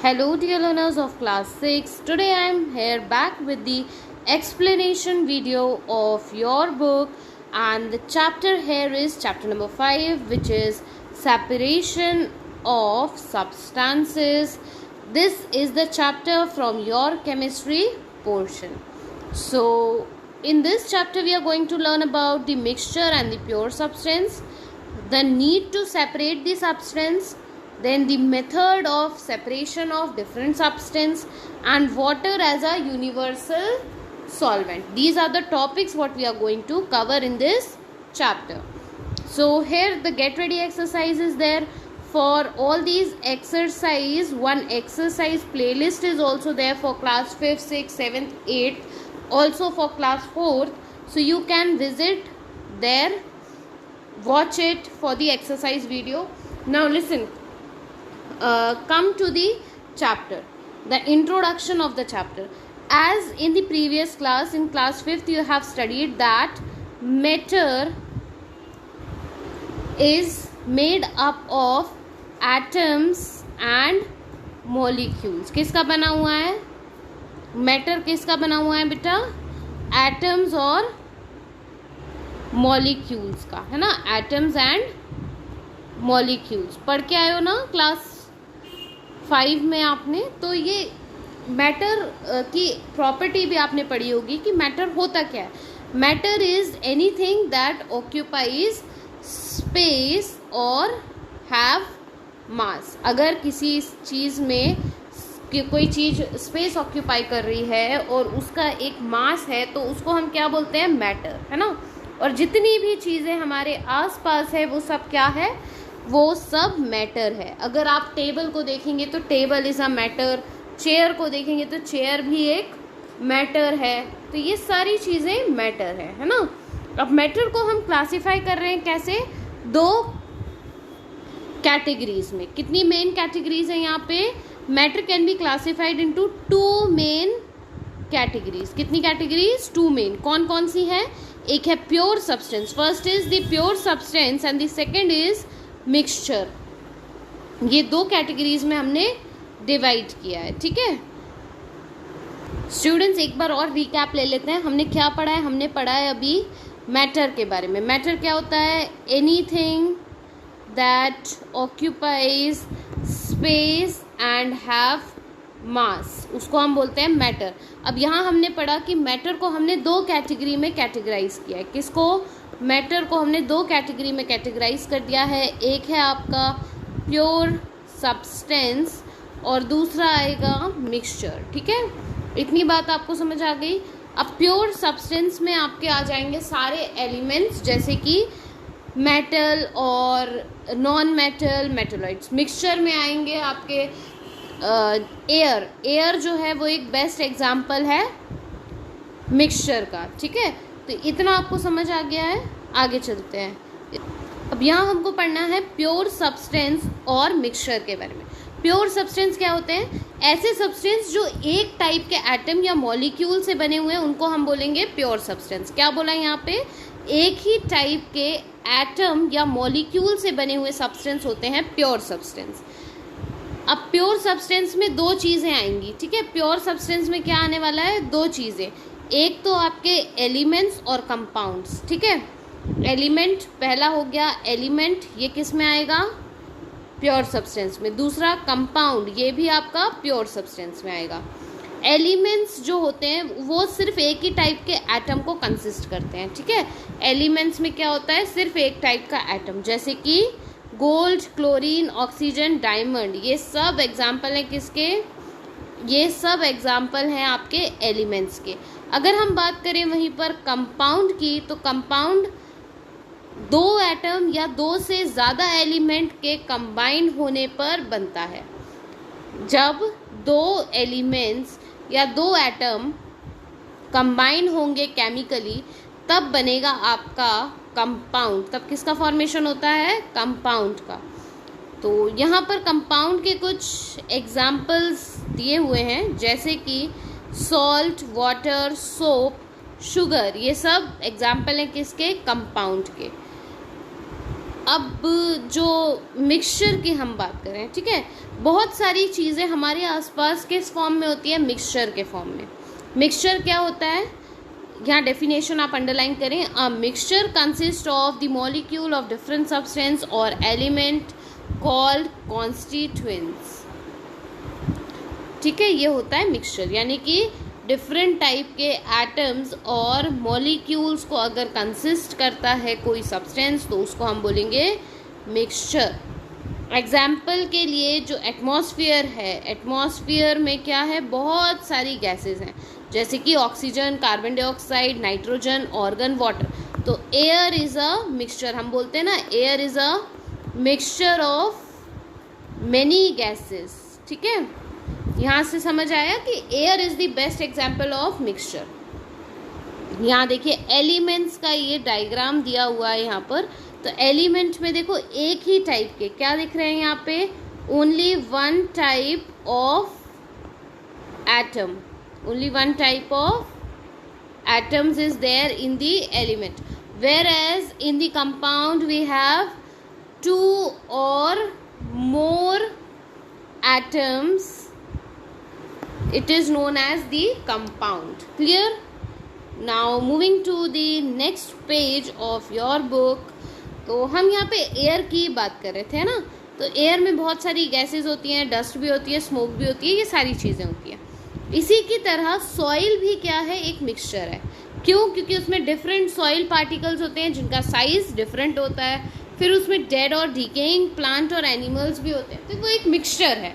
Hello dear learners of class 6. Today I am here back with the explanation video of your book, and the chapter here is chapter number 5, which is separation of substances. This is the chapter from your chemistry portion. So in this chapter we are going to learn about the mixture and the pure substance, the need to separate the substance, then the method of separation of different substance, and water as a universal solvent. These are the topics what we are going to cover in this chapter. So here the get ready exercise is there. For all these exercise, one exercise playlist is also there for class 5th, 6th, 7th, 8th, also for class 4th. So you can visit there, watch it for the exercise video. Now listen. Come to the chapter, the introduction of the chapter. As in the previous class, in class 5th, you have studied that matter is made up of atoms and molecules. किसका बना हुआ है? Matter किसका बना हुआ है बेटा? Atoms और मॉलिक्यूल्स का, है ना? एटम्स एंड मॉलिक्यूल्स पढ़ के आए हो ना क्लास 5 में आपने. तो ये मैटर की प्रॉपर्टी भी आपने पढ़ी होगी कि मैटर होता क्या है. Matter is anything that occupies space और हैव मास. अगर किसी चीज़ में कि कोई चीज़ स्पेस ऑक्यूपाई कर रही है और उसका एक मास है, तो उसको हम क्या बोलते हैं? मैटर, है ना. और जितनी भी चीज़ें हमारे आसपास है वो सब क्या है? वो सब मैटर है. अगर आप टेबल को देखेंगे तो table is a matter, chair को देखेंगे तो चेयर भी एक मैटर है. तो ये सारी चीज़ें मैटर है ना. अब मैटर को हम क्लासिफाई कर रहे हैं कैसे? 2 कैटेगरीज में. कितनी मेन कैटेगरीज है यहाँ पे? Matter can be classified into 2 main categories. कितनी कैटेगरीज? 2 मेन. कौन कौन सी है? एक है pure substance. First is the pure substance and the second is mixture. ये 2 कैटेगरीज में हमने डिवाइड किया है. ठीक है स्टूडेंट्स, एक बार और रिकैप ले लेते हैं. हमने क्या पढ़ा है? हमने पढ़ा है अभी मैटर के बारे में. मैटर क्या होता है? Anything that occupies space and have मास, उसको हम बोलते हैं मैटर. अब यहाँ हमने पढ़ा कि मैटर को हमने 2 कैटेगरी में कैटेगराइज किया है. किसको? मैटर को हमने 2 कैटेगरी में कैटेगराइज कर दिया है. एक है आपका प्योर सब्सटेंस और दूसरा आएगा मिक्सचर. ठीक है, इतनी बात आपको समझ आ गई. अब प्योर सब्सटेंस में आपके आ जाएंगे सारे एलिमेंट्स, जैसे कि मेटल और नॉन मेटल, मेटलॉइड्स. मिक्सचर में आएंगे आपके एयर. एयर जो है वो एक बेस्ट एग्जाम्पल है मिक्सचर का. ठीक है, तो इतना आपको समझ आ गया है. आगे चलते हैं. अब यहाँ हमको पढ़ना है प्योर सब्सटेंस और मिक्सचर के बारे में. प्योर सब्सटेंस क्या होते हैं? ऐसे सब्सटेंस जो एक टाइप के एटम या मॉलिक्यूल से बने हुए हैं, उनको हम बोलेंगे प्योर सब्सटेंस. क्या बोला यहाँ पे? एक ही टाइप के एटम या मॉलिक्यूल से बने हुए सब्सटेंस होते हैं प्योर सब्सटेंस. अब प्योर सब्सटेंस में 2 चीज़ें आएंगी. ठीक है, प्योर सब्सटेंस में क्या आने वाला है? 2 चीज़ें. एक तो आपके एलिमेंट्स और कंपाउंड्स. ठीक है, एलिमेंट पहला हो गया. एलिमेंट ये किस में आएगा? प्योर सब्सटेंस में. दूसरा कंपाउंड, ये भी आपका प्योर सब्सटेंस में आएगा. एलिमेंट्स जो होते हैं वो सिर्फ एक ही टाइप के एटम को कंसिस्ट करते हैं. ठीक है, एलिमेंट्स में क्या होता है? सिर्फ एक टाइप का एटम, जैसे कि गोल्ड, क्लोरीन, ऑक्सीजन, डायमंड. ये सब एग्जाम्पल हैं किसके? ये सब एग्जाम्पल हैं आपके एलिमेंट्स के. अगर हम बात करें वहीं पर कंपाउंड की, तो कंपाउंड 2 एटम या 2 से ज़्यादा एलिमेंट के कंबाइन होने पर बनता है. जब 2 एलिमेंट्स या 2 एटम कंबाइन होंगे केमिकली, तब बनेगा आपका कंपाउंड. तब किसका फॉर्मेशन होता है? कंपाउंड का. तो यहाँ पर कंपाउंड के कुछ एग्जाम्पल्स दिए हुए हैं, जैसे कि सॉल्ट, वाटर, सोप, शुगर. ये सब एग्जाम्पल हैं किसके? कंपाउंड के. अब जो मिक्सचर की हम बात करें, ठीक है, बहुत सारी चीज़ें हमारे आसपास किस फॉर्म में होती है, मिक्सचर के फॉर्म में। मिक्सचर क्या होता है, यहाँ डेफिनेशन आप अंडरलाइन करें, a mixture consist of the molecule of different substance और एलिमेंट कॉल्ड कॉन्स्टिट्यूएंट्स। ठीक है, ये होता है मिक्सचर, यानी कि डिफरेंट टाइप के एटम्स और मॉलिक्यूल्स को अगर कंसिस्ट करता है कोई सब्सटेंस तो उसको हम बोलेंगे मिक्सचर। एग्जाम्पल के लिए जो एटमॉस्फेयर है, एटमॉस्फेयर में क्या है, बहुत सारी गैसेस हैं, जैसे कि oxygen, carbon dioxide, nitrogen, organ, water. तो एयर इज़ अ मिक्सचर, हम बोलते हैं ना air is a mixture of many gases. ठीक है, यहाँ से समझ आया कि air is the best example of mixture. यहाँ देखिए एलिमेंट्स का ये डायग्राम दिया हुआ है यहाँ पर। तो एलिमेंट में देखो एक ही टाइप के क्या दिख रहे हैं यहाँ पे, only one type of atom, only one type of atoms is there in the element, whereas in the compound we have two or more atoms, it is known as the compound. Clear? Now moving to the next page of your book. तो हम यहाँ पे air की बात कर रहे थे ना, तो एयर में बहुत सारी गैसेस होती हैं, डस्ट भी होती है, स्मोक भी होती है, ये सारी चीज़ें होती हैं। इसी की तरह सॉइल भी क्या है, एक मिक्सचर है। क्यों? क्योंकि उसमें डिफरेंट सॉइल पार्टिकल्स होते हैं जिनका साइज डिफरेंट होता है, फिर उसमें डेड और डिकेइंग प्लांट और एनिमल्स भी होते हैं, तो वो एक मिक्सचर है।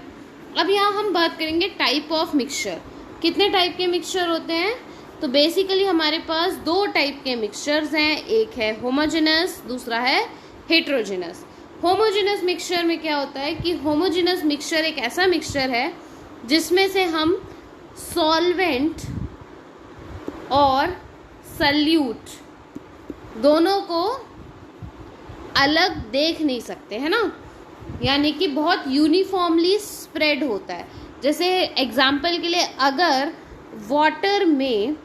अब यहाँ हम बात करेंगे टाइप ऑफ मिक्सचर। कितने टाइप के मिक्सचर होते हैं? तो बेसिकली हमारे पास दो टाइप के मिक्सचर्स हैं, एक है होमोजेनस, दूसरा है हेट्रोजेनस। होमोजेनस मिक्सचर में क्या होता है कि होमोजेनस मिक्सचर एक ऐसा मिक्सचर है जिसमें से हम सॉल्वेंट और सल्यूट दोनों को अलग देख नहीं सकते, है ना, यानी कि बहुत यूनिफॉर्मली स्प्रेड होता है। जैसे एग्जाम्पल के लिए अगर वाटर में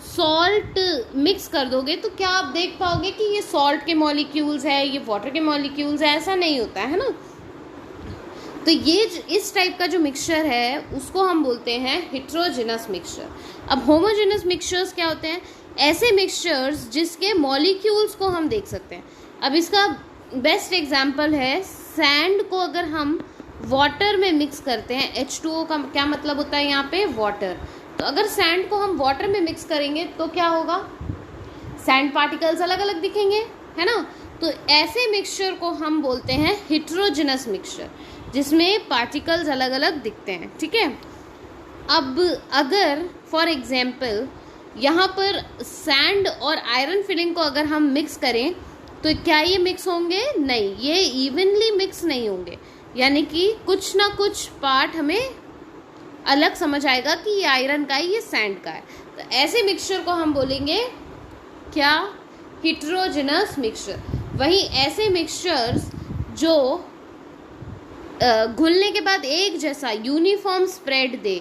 सॉल्ट मिक्स कर दोगे तो क्या आप देख पाओगे कि ये सॉल्ट के मॉलिक्यूल्स है, ये वाटर के मॉलिक्यूल्स है, ऐसा नहीं होता है ना। तो ये इस टाइप का जो मिक्सचर है उसको हम बोलते हैं हेट्रोजेनस मिक्सचर। अब होमोजेनस मिक्सचर्स क्या होते हैं? ऐसे मिक्सचर्स जिसके मॉलिक्यूल्स को हम देख सकते हैं। अब इसका बेस्ट एग्जांपल है सैंड को अगर हम वाटर में मिक्स करते हैं, H2O का क्या मतलब होता है यहाँ पे, वाटर। तो अगर सैंड को हम वाटर में मिक्स करेंगे तो क्या होगा, सैंड पार्टिकल्स अलग अलग दिखेंगे, है ना। तो ऐसे मिक्सचर को हम बोलते हैं हेट्रोजेनस मिक्सचर, जिसमें पार्टिकल्स अलग अलग दिखते हैं। ठीक है, अब अगर फॉर एग्जाम्पल यहाँ पर सैंड और आयरन फिलिंग को अगर हम मिक्स करें तो क्या ये मिक्स होंगे? नहीं, ये इवनली मिक्स नहीं होंगे, यानी कि कुछ ना कुछ पार्ट हमें अलग समझ आएगा कि ये आयरन का है, ये सैंड का है। तो ऐसे मिक्सचर को हम बोलेंगे क्या, हेट्रोजेनस मिक्सचर। वहीं ऐसे मिक्सचर्स जो घुलने के बाद एक जैसा यूनिफॉर्म स्प्रेड दे,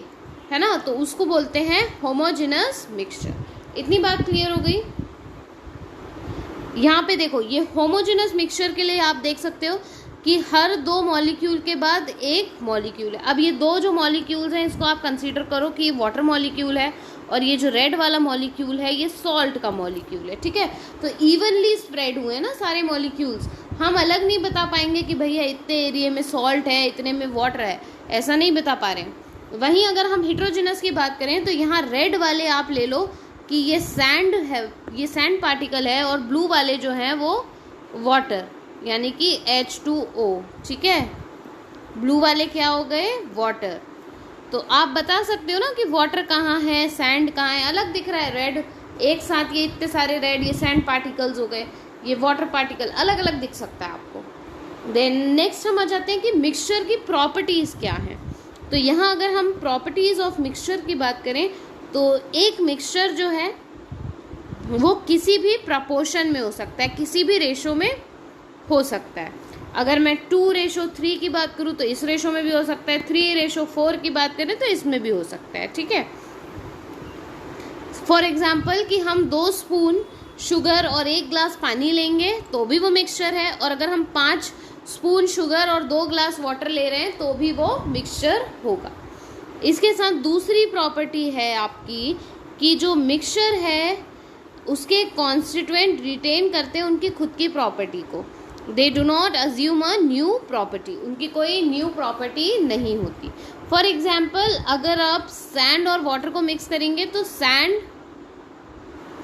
है ना, तो उसको बोलते हैं होमोजेनस मिक्सचर। इतनी बात क्लियर हो गई? यहाँ पे देखो ये होमोजेनस मिक्सचर के लिए आप देख सकते हो कि हर दो मॉलिक्यूल के बाद एक मॉलिक्यूल है। अब ये दो जो मॉलिक्यूल्स हैं इसको आप कंसीडर करो कि ये वाटर मॉलिक्यूल है और ये जो रेड वाला मॉलिक्यूल है ये सॉल्ट का मॉलिक्यूल है। ठीक है, तो इवनली स्प्रेड हुए हैं ना सारे मॉलिक्यूल्स। हम अलग नहीं बता पाएंगे कि भैया इतने एरिया में सॉल्ट है, इतने में वाटर है, ऐसा नहीं बता पा रहे हैं। वहीं अगर हम हेट्रोजेनस की बात करें तो यहाँ रेड वाले आप ले लो कि ये सैंड है, ये सैंड पार्टिकल है, और ब्लू वाले जो हैं वो वाटर, यानी कि H2O। ठीक है, ब्लू वाले क्या हो गए, वाटर। तो आप बता सकते हो ना कि वाटर कहाँ है, सैंड कहाँ है, अलग दिख रहा है रेड, एक साथ ये इतने सारे रेड, ये सैंड पार्टिकल्स हो गए, ये वाटर पार्टिकल अलग अलग दिख सकता है आपको। देन नेक्स्ट हम आ जाते हैं कि मिक्सचर की प्रॉपर्टीज़ क्या हैं। तो यहाँ अगर हम प्रॉपर्टीज़ ऑफ मिक्सचर की बात करें तो एक मिक्सचर जो है वो किसी भी प्रपोर्शन में हो सकता है, किसी भी रेशो में हो सकता है। अगर मैं 2:3 की बात करूँ तो इस रेशो में भी हो सकता है, 3:4 की बात करें तो इसमें भी हो सकता है। ठीक है, फॉर एग्जाम्पल कि हम 2 स्पून शुगर और 1 ग्लास पानी लेंगे तो भी वो मिक्सचर है, और अगर हम 5 स्पून शुगर और 2 ग्लास वाटर ले रहे हैं तो भी वो मिक्सचर होगा। इसके साथ दूसरी प्रॉपर्टी है आपकी कि जो मिक्सचर है उसके कॉन्स्टिट्यूएंट रिटेन करते हैं उनकी खुद की प्रॉपर्टी को। They do not assume a new property, उनकी कोई न्यू प्रॉपर्टी नहीं होती। फॉर एग्जाम्पल, अगर आप सैंड और वाटर को मिक्स करेंगे तो सैंड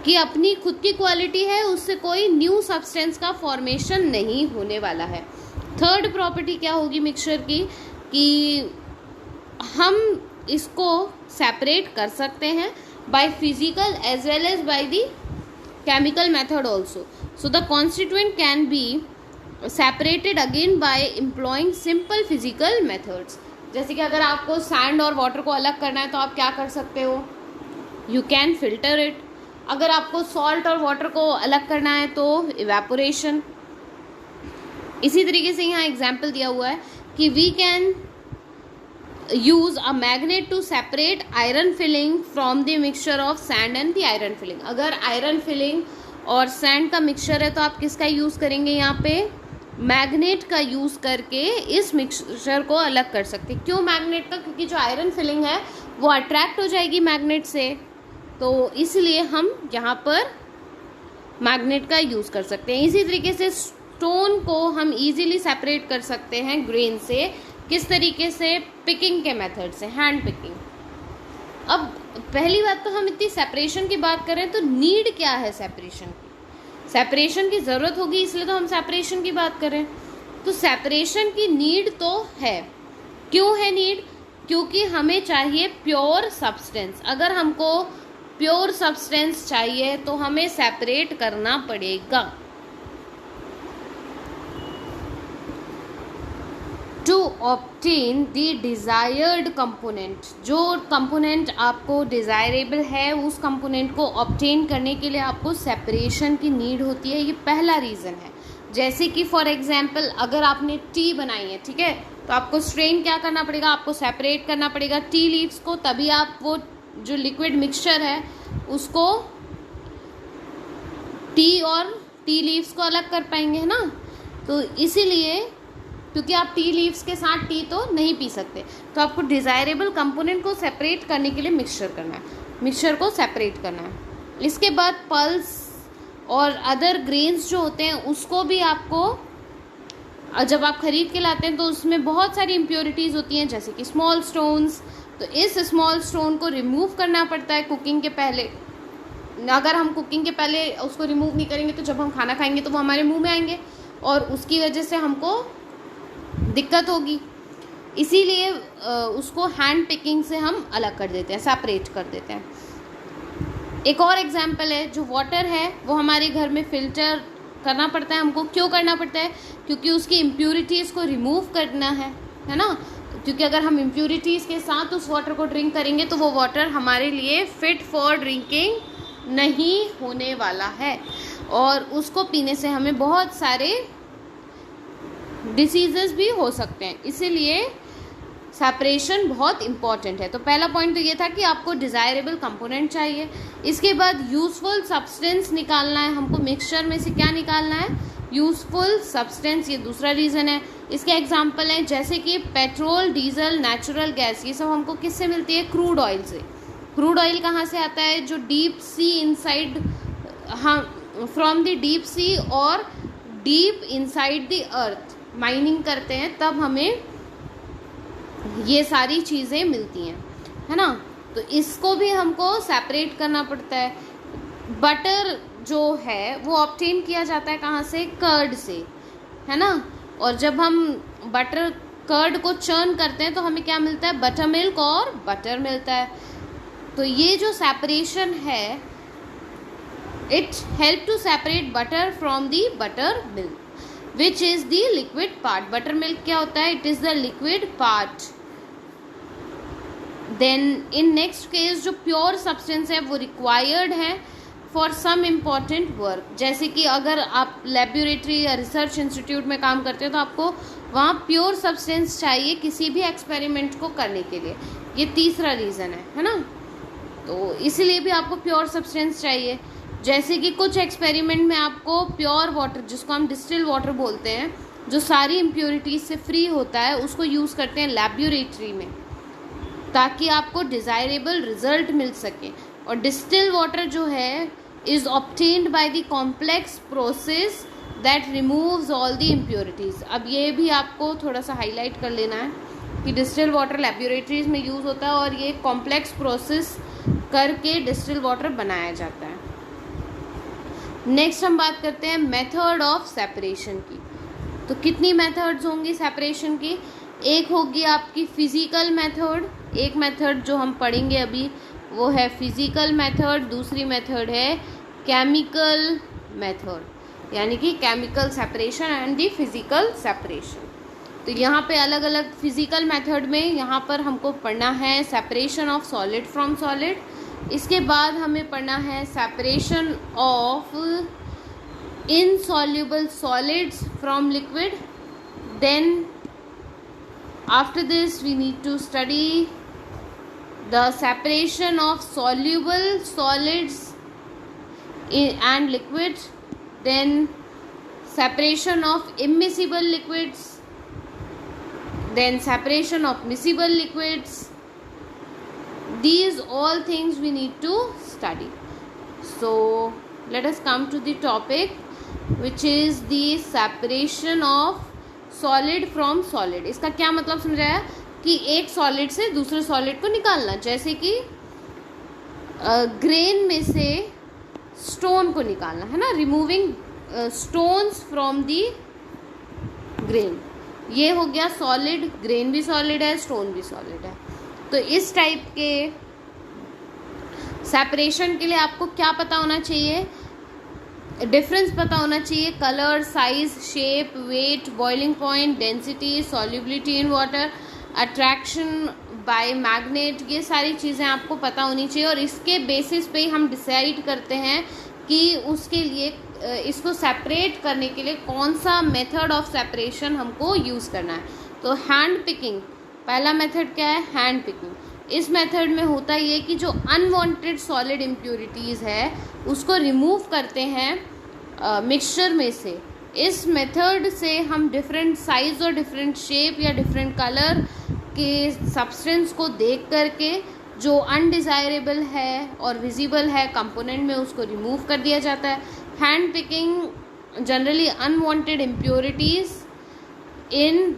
की अपनी खुद की क्वालिटी है, उससे कोई न्यू सब्सटेंस का फॉर्मेशन नहीं होने वाला है। थर्ड प्रॉपर्टी क्या होगी मिक्सचर की कि हम इसको सेपरेट कर सकते हैं by physical as well as by the chemical method also. So the constituent can be separated again by employing simple physical methods. जैसे कि अगर आपको सैंड और वाटर को अलग करना है तो आप क्या कर सकते हो, यू कैन फिल्टर इट। अगर आपको सॉल्ट और वाटर को अलग करना है तो इवेपोरेशन। इसी तरीके से यहाँ एग्जाम्पल दिया हुआ है कि we can use a magnet to separate iron filing from the mixture of sand and the iron filing. अगर आयरन फिलिंग और सैंड का मिक्सचर है तो आप किसका यूज़ करेंगे, यहाँ पे मैग्नेट का यूज़ करके इस मिक्सचर को अलग कर सकते हैं। क्यों मैग्नेट का, क्योंकि जो आयरन फिलिंग है वो अट्रैक्ट हो जाएगी मैग्नेट से, तो इसलिए हम यहाँ पर मैग्नेट का यूज़ कर सकते हैं। इसी तरीके से स्टोन को हम इजीली सेपरेट कर सकते हैं ग्रेन से। किस तरीके से, पिकिंग के मेथड से, हैंड पिकिंग। अब पहली बात तो हम इतनी सेपरेशन की बात करें तो नीड क्या है सेपरेशन की, सेपरेशन की ज़रूरत होगी इसलिए तो हम सेपरेशन की बात करें। तो सेपरेशन की नीड तो है। क्यों है नीड, क्योंकि हमें चाहिए प्योर सब्सटेंस। अगर हमको प्योर सब्सटेंस चाहिए तो हमें सेपरेट करना पड़ेगा। To obtain the desired component, जो कंपोनेंट आपको डिज़ायरेबल है उस कंपोनेंट को ऑब्टेन करने के लिए आपको सेपरेशन की नीड होती है। ये पहला रीज़न है। जैसे कि फॉर एग्जांपल अगर आपने टी बनाई है, ठीक है, तो आपको स्ट्रेन क्या करना पड़ेगा, आपको सेपरेट करना पड़ेगा टी लीव्स को, तभी आप वो जो लिक्विड मिक्सचर है उसको टी और टी लीव्स को अलग कर पाएंगे, है ना। तो इसीलिए, क्योंकि आप टी लीव्स के साथ टी तो नहीं पी सकते, तो आपको डिज़ायरेबल कंपोनेंट को सेपरेट करने के लिए मिक्सचर करना है, मिक्सचर को सेपरेट करना है। इसके बाद पल्स और अदर ग्रेन्स जो होते हैं उसको भी आपको, जब आप खरीद के लाते हैं तो उसमें बहुत सारी इम्प्योरिटीज़ होती हैं, जैसे कि स्मॉल स्टोन्स। तो इस स्मॉल स्टोन को रिमूव करना पड़ता है कुकिंग के पहले। अगर हम कुकिंग के पहले उसको रिमूव नहीं करेंगे तो जब हम खाना खाएंगे तो वो हमारे मुंह में आएंगे और उसकी वजह से हमको दिक्कत होगी। इसीलिए उसको हैंड पिकिंग से हम अलग कर देते हैं, सेपरेट कर देते हैं। एक और एग्जांपल है, जो वाटर है वो हमारे घर में फ़िल्टर करना पड़ता है हमको। क्यों करना पड़ता है, क्योंकि उसकी इम्प्यूरिटीज़ को रिमूव करना है ना। क्योंकि अगर हम इम्प्यूरिटीज़ के साथ उस वाटर को ड्रिंक करेंगे तो वो वाटर हमारे लिए फ़िट फॉर ड्रिंकिंग नहीं होने वाला है और उसको पीने से हमें बहुत सारे डिसीजेस भी हो सकते हैं। इसीलिए सेपरेशन बहुत इम्पॉर्टेंट है। तो पहला पॉइंट तो ये था कि आपको डिज़ायरेबल कंपोनेंट चाहिए। इसके बाद यूज़फुल सब्सटेंस निकालना है हमको। मिक्सचर में से क्या निकालना है, यूज़फुल सब्सटेंस, ये दूसरा रीज़न है। इसके एग्जांपल हैं जैसे कि पेट्रोल, डीजल, नेचुरल गैस, ये सब हमको किससे मिलती है, क्रूड ऑयल से। क्रूड ऑयल कहाँ से आता है, जो डीप सी इनसाइड, हाँ, फ्रॉम द डीप सी और deep inside the earth mining करते हैं, तब हमें ये सारी चीज़ें मिलती हैं, है ना। तो इसको भी हमको सेपरेट करना पड़ता है। बटर जो है वो ऑब्टेन किया जाता है कहाँ से, कर्ड से, है ना। और जब हम बटर कर्ड को चर्न करते हैं तो हमें क्या मिलता है, बटर मिल्क और बटर मिलता है। तो ये जो सेपरेशन है, it help to separate butter from the butter milk which is the liquid part. Butter milk क्या होता है, it is the liquid part. Then in next case जो प्योर सब्सटेंस है वो रिक्वायर्ड है फॉर सम इम्पॉर्टेंट वर्क। जैसे कि अगर आप लेबोरेटरी या रिसर्च इंस्टीट्यूट में काम करते हो तो आपको वहाँ प्योर सब्सटेंस चाहिए किसी भी एक्सपेरिमेंट को करने के लिए। ये तीसरा रीज़न है ना। तो इसीलिए भी आपको प्योर सब्सटेंस चाहिए। जैसे कि कुछ एक्सपेरिमेंट में आपको प्योर वाटर, जिसको हम डिस्टिल वाटर बोलते हैं, जो सारी इम्प्योरिटीज से फ्री होता है, उसको यूज़ करते हैं लैबोरेटरी में, ताकि आपको डिज़ायरेबल रिजल्ट मिल सके। और डिस्टिल वाटर जो है is obtained by the complex process that removes all the impurities. अब ये भी आपको थोड़ा सा हाईलाइट कर लेना है कि डिस्टिल वाटर लैबोरेटरीज में यूज़ होता है और ये कॉम्प्लेक्स प्रोसेस करके डिस्टिल वाटर बनाया जाता है। नेक्स्ट हम बात करते हैं मेथड ऑफ सेपरेशन की। तो कितनी मेथड्स होंगी सेपरेशन की? एक होगी आपकी फिजिकल मेथड, एक मेथड जो हम पढ़ेंगे अभी वो है फिजिकल मेथड, दूसरी मेथड है केमिकल मेथड, यानी कि chemical separation and the physical separation. तो यहाँ पे अलग अलग फिजिकल मेथड में यहाँ पर हमको पढ़ना है separation of solid from solid, इसके बाद हमें पढ़ना है separation of insoluble solids from liquid. Then after this we need to study the separation of soluble solids and liquids, then separation of immiscible liquids, then separation of miscible liquids. These all things we need to study. So let us come to the topic which is the separation of solid from solid. इसका क्या मतलब समझाया कि एक solid से दूसरे solid को निकालना, जैसे कि ग्रेन में से स्टोन को निकालना है ना, removing stones from the grain. ये हो गया सॉलिड, ग्रेन भी सॉलिड है, स्टोन भी सॉलिड है। तो इस टाइप के सेपरेशन के लिए आपको क्या पता होना चाहिए? डिफरेंस पता होना चाहिए, colour, size, shape, weight, boiling point, density, solubility in water, attraction by magnet, ये सारी चीज़ें आपको पता होनी चाहिए। और इसके बेसिस पे ही हम डिसाइड करते हैं कि उसके लिए इसको सेपरेट करने के लिए कौन सा मेथड ऑफ सेपरेशन हमको यूज़ करना है। तो हैंड पिकिंग पहला मेथड क्या है? Hand picking. इस मेथड में होता ये कि जो अनवांटेड सॉलिड इम्प्योरिटीज़ है उसको रिमूव करते हैं मिक्सचर में से। इस मेथड से हम डिफरेंट साइज़ और डिफरेंट शेप या डिफरेंट कलर के सब्सटेंस को देख करके जो अनडिज़ायरेबल है और विजिबल है कंपोनेंट में उसको रिमूव कर दिया जाता है। Hand picking generally unwanted impurities in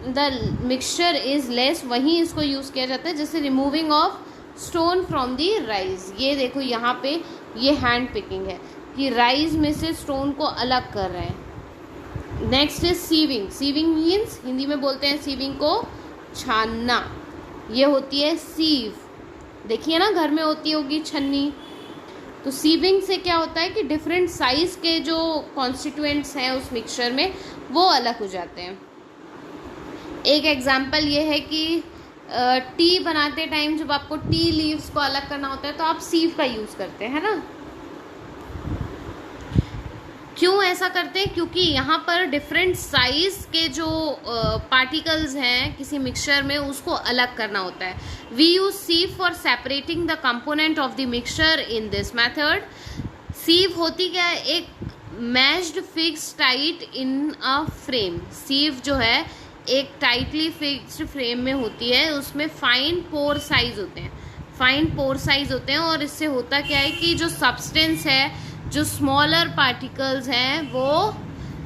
the mixture is less, वहीं इसको यूज़ किया जाता है, जैसे removing of stone from the rice. ये देखो यहाँ पे ये हैंड पिकिंग है कि राइस में से स्टोन को अलग कर रहे हैं। Next is sieving. Sieving means Hindi में बोलते हैं सीविंग को छानना, ये होती है सीव। देखिए ना घर में होती होगी छन्नी। तो सीविंग से क्या होता है कि डिफरेंट साइज़ के जो कॉन्स्टिट्यूएंट्स हैं उस मिक्सचर में वो अलग हो जाते हैं। एक एग्जांपल ये है कि टी बनाते टाइम जब आपको टी लीव्स को अलग करना होता है तो आप सीव का यूज़ करते हैं ना। क्यों ऐसा करते हैं? क्योंकि यहाँ पर डिफरेंट साइज़ के जो पार्टिकल्स हैं किसी मिक्सचर में उसको अलग करना होता है। We use sieve for separating the component of the mixture in this method. Sieve होती क्या है? एक meshed fix tight in a frame. Sieve जो है एक टाइटली फिक्स्ड फ्रेम में होती है, उसमें फाइन पोर साइज होते हैं, फाइन पोर साइज होते हैं। और इससे होता क्या है कि जो सब्सटेंस है, जो स्मॉलर पार्टिकल्स हैं वो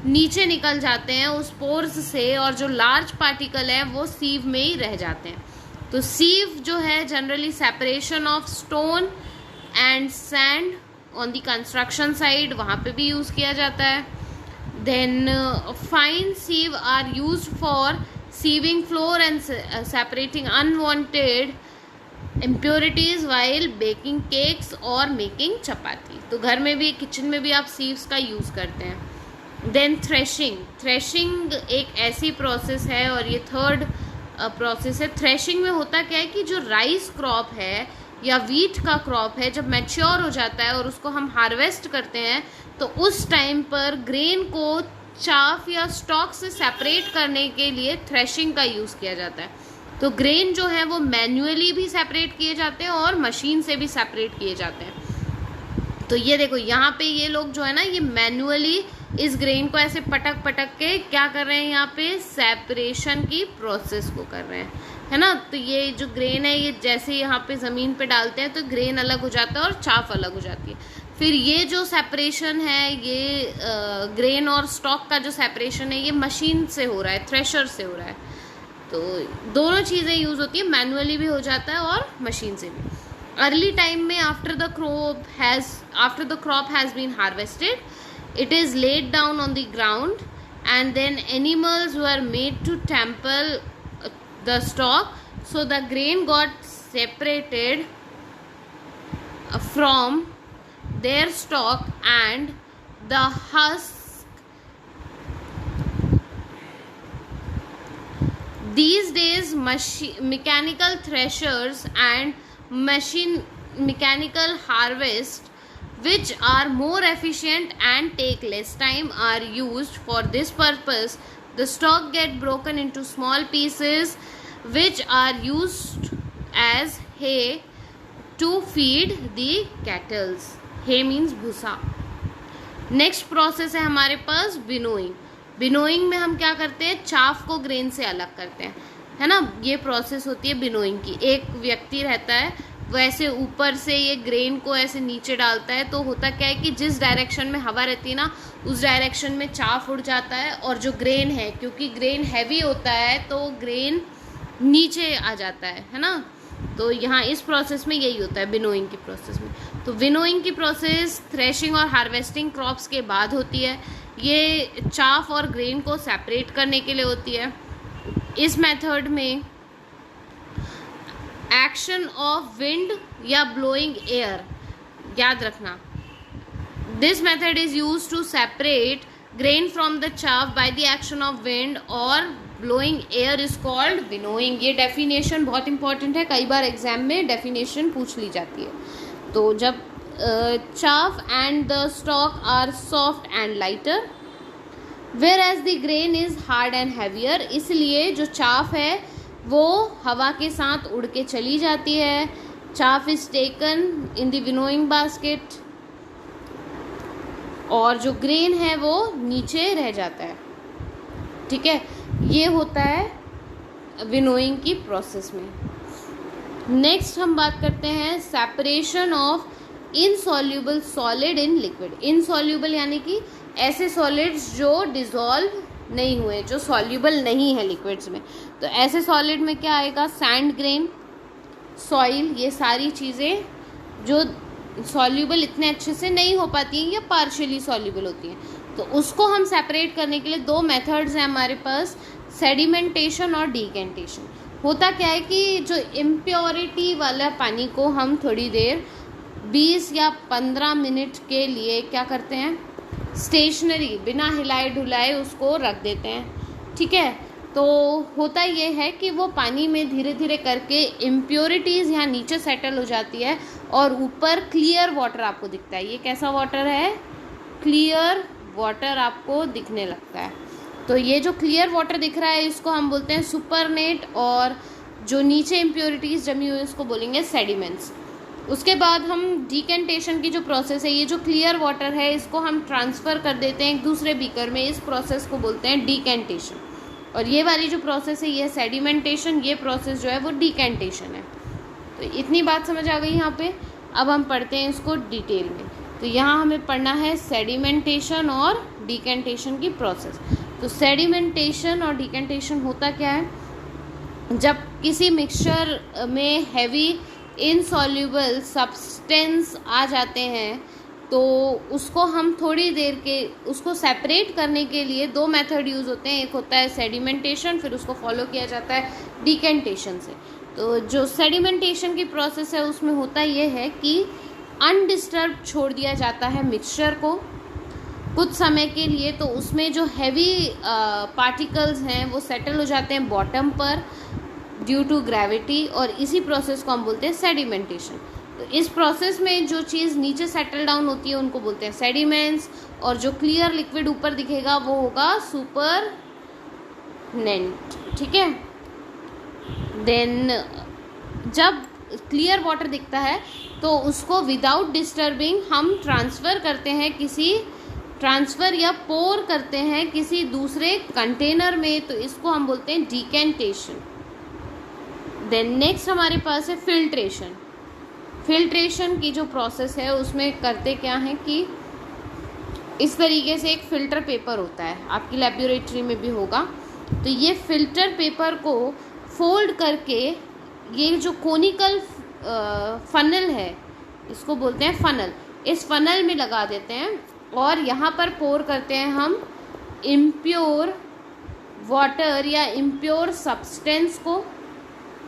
नीचे निकल जाते हैं उस पोर्स से, और जो लार्ज पार्टिकल हैं वो सीव में ही रह जाते हैं। तो सीव जो है generally separation of stone and sand on the construction side, वहाँ पे भी यूज़ किया जाता है। Then fine sieve are used for sieving flour and separating unwanted impurities while baking cakes और making चपाती। तो घर में भी किचन में भी आप सीव्स का यूज़ करते हैं। Then threshing। Threshing एक ऐसी प्रोसेस है और ये थर्ड प्रोसेस है। थ्रेशिंग में होता क्या है कि जो राइस क्रॉप है या वीट का क्रॉप है जब मैच्योर हो जाता है और उसको हम हार्वेस्ट करते हैं तो उस टाइम पर ग्रेन को चाफ या स्टॉक से सेपरेट करने के लिए थ्रेशिंग का यूज़ किया जाता है। तो ग्रेन जो है वो मैन्युअली भी सेपरेट किए जाते हैं और मशीन से भी सेपरेट किए जाते हैं। तो ये देखो यहाँ पे ये लोग जो है ना ये मैन्युअली इस ग्रेन को ऐसे पटक पटक के क्या कर रहे हैं, यहाँ पे सेपरेशन की प्रोसेस को कर रहे हैं, है ना। तो ये जो ग्रेन है, ये जैसे यहाँ पे ज़मीन पे डालते हैं तो ग्रेन अलग हो जाता है और चाफ अलग हो जाती है। फिर ये जो सेपरेशन है, ये ग्रेन और स्टॉक का जो सेपरेशन है, ये मशीन से हो रहा है, थ्रेशर से हो रहा है। तो दोनों चीज़ें यूज़ होती है, मैनुअली भी हो जाता है और मशीन से भी। अर्ली टाइम में after the crop has been harvested, it is laid down on the ground and then animals were made to trample the stalk, so the grain got separated from their stalk and the husk. These days mechanical threshers and mechanical harvest, which are more efficient and take less time, are used for this purpose. The stalk get broken into small pieces which are used as hay to feed the cattle. Hay means भूसा। Next process है हमारे पास winnowing. Winnowing में हम क्या करते हैं, chaff को grain से अलग करते हैं, है ना। ये प्रोसेस होती है विनोइंग की। एक व्यक्ति रहता है, वो ऐसे ऊपर से ये ग्रेन को ऐसे नीचे डालता है, तो होता क्या है कि जिस डायरेक्शन में हवा रहती है ना, उस डायरेक्शन में चाफ उड़ जाता है, और जो ग्रेन है, क्योंकि ग्रेन हैवी होता है तो ग्रेन नीचे आ जाता है ना। तो यहाँ इस प्रोसेस में यही होता है विनोइंग की प्रोसेस में। तो विनोइंग की प्रोसेस थ्रेशिंग और हार्वेस्टिंग क्रॉप्स के बाद होती है। ये चाफ और ग्रेन को सेपरेट करने के लिए होती है। इस मेथड में एक्शन ऑफ विंड या ब्लोइंग एयर, याद रखना, this method is use to separate grain from the chaff by the action of wind और blowing air is called winnowing. ये डेफिनेशन बहुत इंपॉर्टेंट है, कई बार एग्जाम में डेफिनेशन पूछ ली जाती है। तो जब chaff and the stalk are soft and lighter whereas the grain is hard and heavier, इसलिए जो चाफ है वो हवा के साथ उड़ के चली जाती है। Chaff is taken in the winnowing basket, और जो ग्रेन है वो नीचे रह जाता है। ठीक है, ये होता है विनोइंग की प्रोसेस में। नेक्स्ट हम बात करते हैं separation of insoluble solid in liquid. Insoluble यानी कि ऐसे सॉलिड्स जो डिसॉल्व नहीं हुए, जो सॉल्युबल नहीं है लिक्विड्स में। तो ऐसे सॉलिड में क्या आएगा, सैंड ग्रेन, सॉइल, ये सारी चीज़ें जो सॉल्युबल इतने अच्छे से नहीं हो पाती हैं या पार्शियली सॉल्युबल होती हैं। तो उसको हम सेपरेट करने के लिए दो मेथड्स हैं हमारे पास, सेडिमेंटेशन और डिकेंटेशन। होता क्या है कि जो इम्प्योरिटी वाला पानी को हम थोड़ी देर 20 या 15 मिनट के लिए क्या करते हैं, स्टेशनरी, बिना हिलाए ढुलाए उसको रख देते हैं। ठीक है, तो होता ये है कि वो पानी में धीरे धीरे करके इम्प्योरिटीज़ यहाँ नीचे सेटल हो जाती है और ऊपर क्लियर वाटर आपको दिखता है। ये कैसा वाटर है, क्लियर वाटर आपको दिखने लगता है। तो ये जो क्लियर वाटर दिख रहा है इसको हम बोलते हैं सुपरनेट, और जो नीचे इम्प्योरिटीज़ जमी हुई इसको बोलेंगे सेडिमेंट्स। उसके बाद हम डिकेंटेशन की जो प्रोसेस है, ये जो क्लियर वाटर है इसको हम ट्रांसफ़र कर देते हैं एक दूसरे बीकर में, इस प्रोसेस को बोलते हैं डिकेंटेशन। और ये वाली जो प्रोसेस है ये सेडिमेंटेशन, ये प्रोसेस जो है वो डिकेंटेशन है। तो इतनी बात समझ आ गई यहाँ पे। अब हम पढ़ते हैं इसको डिटेल में। तो यहाँ हमें पढ़ना है सेडिमेंटेशन और डिकेंटेशन की प्रोसेस। तो सेडिमेंटेशन और डिकेंटेशन होता क्या है, जब किसी मिक्सचर में हैवी इनसॉल्युबल सब्सटेंस आ जाते हैं तो उसको हम थोड़ी देर के उसको सेपरेट करने के लिए दो मेथड यूज़ होते हैं। एक होता है सेडिमेंटेशन, फिर उसको फॉलो किया जाता है डिकेंटेशन से। तो जो सेडिमेंटेशन की प्रोसेस है उसमें होता ये है कि अनडिस्टर्ब छोड़ दिया जाता है मिक्सचर को कुछ समय के लिए। तो उसमें जो हैवी पार्टिकल्स हैं वो सेटल हो जाते हैं बॉटम पर ड्यू टू ग्रेविटी, और इसी प्रोसेस को हम बोलते हैं सेडिमेंटेशन। तो इस प्रोसेस में जो चीज़ नीचे सेटल डाउन होती है उनको बोलते हैं सेडिमेंट्स, और जो क्लियर लिक्विड ऊपर दिखेगा वो होगा सुपरनेंट। ठीक है, देन जब क्लियर वाटर दिखता है तो उसको विदाउट डिस्टर्बिंग हम ट्रांसफ़र करते हैं किसी ट्रांसफ़र या पोर करते हैं किसी दूसरे कंटेनर में, तो इसको हम बोलते हैं डिकेंटेशन। देन नेक्स्ट हमारे पास है फिल्ट्रेशन। फिल्ट्रेशन की जो प्रोसेस है उसमें करते क्या है कि इस तरीके से एक फ़िल्टर पेपर होता है, आपकी लेबोरेटरी में भी होगा। तो ये फ़िल्टर पेपर को फोल्ड करके ये जो कोनिकल फनल है, इसको बोलते हैं फनल, इस फनल में लगा देते हैं और यहाँ पर पोर करते हैं हम इम्प्योर वाटर या इम्प्योर सब्सटेंस को।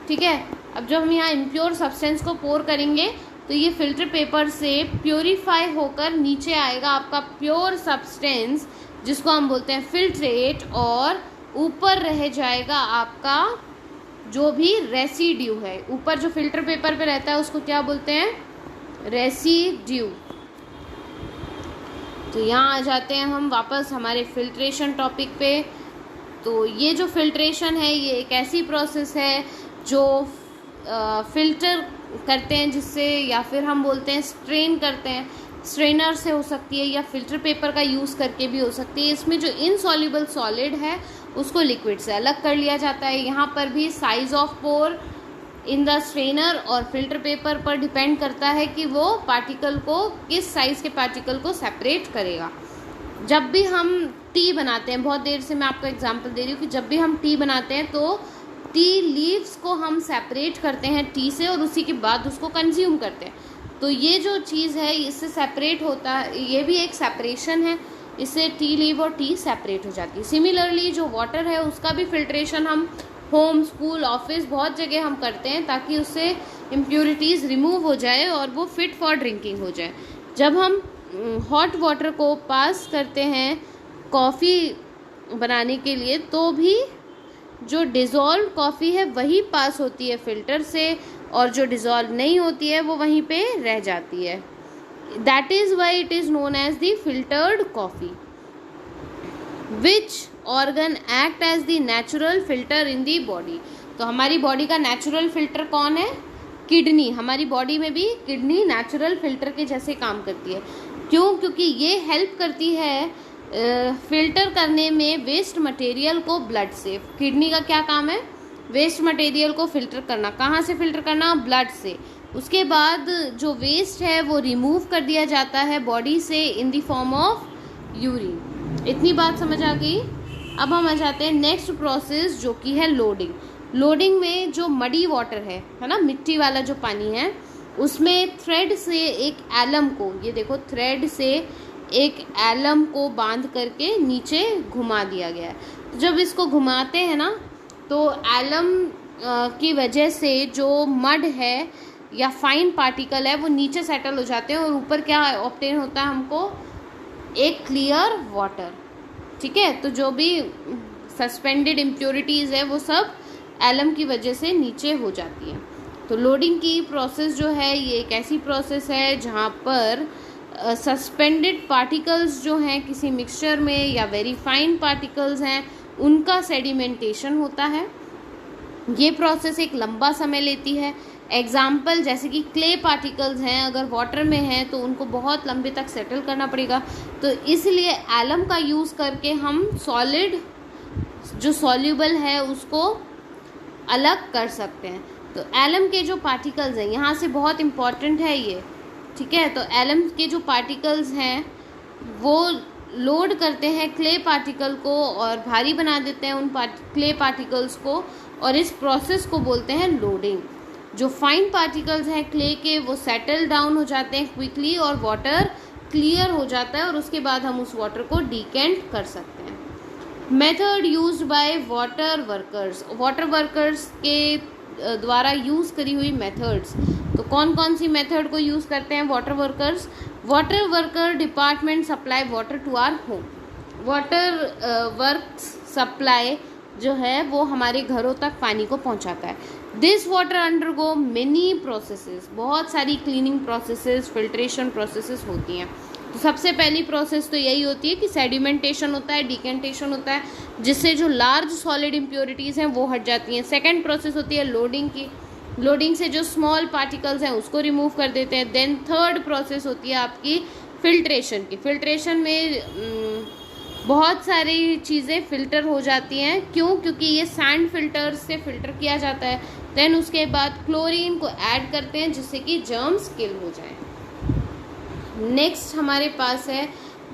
ठीक है, अब जब हम यहाँ इम्प्योर सब्सटेंस को पोर करेंगे तो ये फिल्टर पेपर से प्योरीफाई होकर नीचे आएगा आपका प्योर सब्सटेंस, जिसको हम बोलते हैं फिल्ट्रेट, और ऊपर रह जाएगा आपका जो भी रेसिड्यू है। ऊपर जो फिल्टर पेपर पे रहता है उसको क्या बोलते हैं? रेसिड्यू। तो यहाँ आ जाते हैं हम वापस हमारे फिल्ट्रेशन टॉपिक पे। तो ये जो फिल्ट्रेशन है ये एक ऐसी प्रोसेस है जो फिल्टर करते हैं जिससे, या फिर हम बोलते हैं स्ट्रेन करते हैं, स्ट्रेनर से हो सकती है या फिल्टर पेपर का यूज़ करके भी हो सकती है। इसमें जो इनसॉल्युबल सॉलिड है उसको लिक्विड से अलग कर लिया जाता है। यहाँ पर भी size of pore in the strainer और फिल्टर पेपर पर डिपेंड करता है कि वो पार्टिकल को, किस साइज़ के पार्टिकल को सेपरेट करेगा। जब भी हम टी बनाते हैं, बहुत देर से मैं आपको एग्जांपल दे रही हूँ कि जब भी हम टी बनाते हैं तो टी लीव्स को हम सेपरेट करते हैं टी से और उसी के बाद उसको कंज्यूम करते हैं। तो ये जो चीज़ है इससे सेपरेट होता है, ये भी एक सेपरेशन है, इससे टी लीव और टी सेपरेट हो जाती है। सिमिलरली जो वाटर है उसका भी फिल्ट्रेशन हम होम, स्कूल, ऑफिस, बहुत जगह हम करते हैं ताकि उससे इम्प्योरिटीज़ रिमूव हो जाए और वो फिट फॉर ड्रिंकिंग हो जाए। जब हम हॉट वाटर को पास करते हैं कॉफ़ी बनाने के लिए तो भी जो डिज़ोल्व कॉफ़ी है वही पास होती है फ़िल्टर से, और जो डिज़ोल्व नहीं होती है वो वहीं पे रह जाती है। That is why it is known as the filtered coffee. Which organ act as the natural filter in the body. तो हमारी बॉडी का नेचुरल फिल्टर कौन है? किडनी। हमारी बॉडी में भी किडनी नेचुरल फिल्टर के जैसे काम करती है। क्यों? क्योंकि ये हेल्प करती है फिल्टर करने में वेस्ट मटेरियल को ब्लड से। किडनी का क्या काम है? वेस्ट मटेरियल को फिल्टर करना। कहाँ से फिल्टर करना? ब्लड से। उसके बाद जो वेस्ट है वो रिमूव कर दिया जाता है बॉडी से in the form of urine. इतनी बात समझ आ गई। अब हम आ जाते हैं नेक्स्ट प्रोसेस जो कि है लोडिंग। लोडिंग में जो मडी वाटर है ना, मिट्टी वाला जो पानी है, उसमें थ्रेड से एक एलम को, ये देखो थ्रेड से एक एलम को बांध करके नीचे घुमा दिया गया है। तो जब इसको घुमाते हैं ना तो एलम की वजह से जो मड है या फाइन पार्टिकल है वो नीचे सेटल हो जाते हैं और ऊपर क्या ऑब्टेन होता है हमको? एक क्लियर वाटर। ठीक है, तो जो भी सस्पेंडेड इम्प्योरिटीज़ है वो सब एलम की वजह से नीचे हो जाती है। तो लोडिंग की प्रोसेस जो है ये एक ऐसी प्रोसेस है जहाँ पर सस्पेंडेड पार्टिकल्स जो हैं किसी मिक्सचर में या वेरी फाइन पार्टिकल्स हैं उनका सेडिमेंटेशन होता है। ये प्रोसेस एक लंबा समय लेती है। एग्जाम्पल जैसे कि क्ले पार्टिकल्स हैं, अगर वाटर में हैं तो उनको बहुत लंबे तक सेटल करना पड़ेगा। तो इसलिए एलम का यूज़ करके हम सॉलिड जो सॉल्यूबल है उसको अलग कर सकते हैं। तो एलम के जो पार्टिकल्स हैं, यहाँ से बहुत इम्पॉर्टेंट है ये, ठीक है। तो एलम के जो पार्टिकल्स हैं वो लोड करते हैं क्ले पार्टिकल को और भारी बना देते हैं उन क्ले पार्टिकल्स को, और इस प्रोसेस को बोलते हैं लोडिंग। जो फाइन पार्टिकल्स हैं क्ले के वो सेटल डाउन हो जाते हैं क्विकली और वाटर क्लियर हो जाता है और उसके बाद हम उस वाटर को डिकेंट कर सकते हैं। Method used by water workers. Water workers के द्वारा यूज़ करी हुई मेथड्स। तो कौन कौन सी मेथड को यूज़ करते हैं water workers? Water worker department supply water to our home. Water work supply जो है वो हमारे घरों तक पानी को पहुंचाता है। This water undergo many processes. बहुत सारी क्लीनिंग प्रोसेसेस, फिल्ट्रेशन प्रोसेसेस होती हैं। तो सबसे पहली प्रोसेस तो यही होती है कि सेडिमेंटेशन होता है, डिकेंटेशन होता है, जिससे जो लार्ज सॉलिड इम्प्योरिटीज़ हैं वो हट जाती हैं। सेकेंड प्रोसेस होती है लोडिंग की। लोडिंग से जो स्मॉल पार्टिकल्स हैं उसको रिमूव कर देते हैं। देन थर्ड प्रोसेस होती है आपकी फिल्ट्रेशन में बहुत सारी चीज़ें फ़िल्टर हो जाती हैं। क्यों? क्योंकि ये सैंड फिल्टर से फ़िल्टर किया जाता है। देन उसके बाद क्लोरीन को ऐड करते हैं जिससे कि जर्म्स किल हो जाएं। नेक्स्ट हमारे पास है,